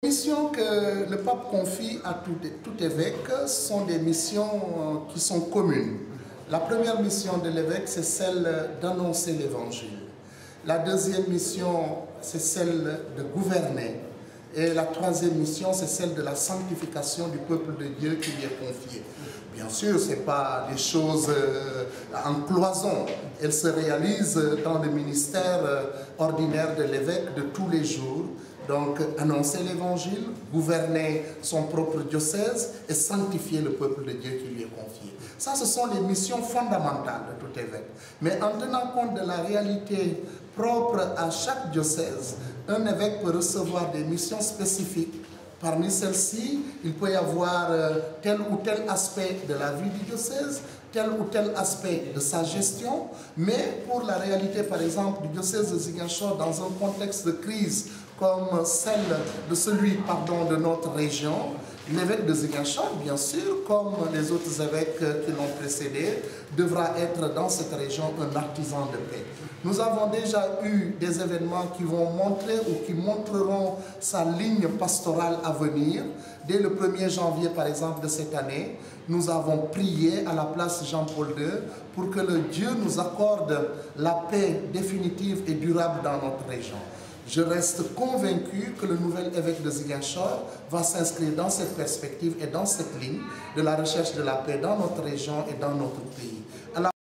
Les missions que le pape confie à tout évêque sont des missions qui sont communes. La première mission de l'évêque, c'est celle d'annoncer l'évangile. La deuxième mission, c'est celle de gouverner. Et la troisième mission, c'est celle de la sanctification du peuple de Dieu qui lui est confiée. Bien sûr, ce n'est pas des choses en cloison. Elles se réalisent dans le ministère ordinaire de l'évêque de tous les jours. Donc, annoncer l'évangile, gouverner son propre diocèse et sanctifier le peuple de Dieu qui lui est confié. Ça, ce sont les missions fondamentales de tout évêque. Mais en tenant compte de la réalité propre à chaque diocèse, un évêque peut recevoir des missions spécifiques. Parmi celles-ci, il peut y avoir tel ou tel aspect de la vie du diocèse, tel ou tel aspect de sa gestion, mais pour la réalité, par exemple, du diocèse de Ziguinchor, dans un contexte de crise comme celle de de notre région, l'évêque de Ziguinchor, bien sûr, comme les autres évêques qui l'ont précédé, devra être dans cette région un artisan de paix. Nous avons déjà eu des événements qui vont montrer ou qui montreront sa ligne pastorale à venir. Dès le 1er janvier, par exemple, de cette année, nous avons prié à la place Jean-Paul II pour que le Dieu nous accorde la paix définitive et durable dans notre région. Je reste convaincu que le nouvel évêque de Ziguinchor va s'inscrire dans cette perspective et dans cette ligne de la recherche de la paix dans notre région et dans notre pays.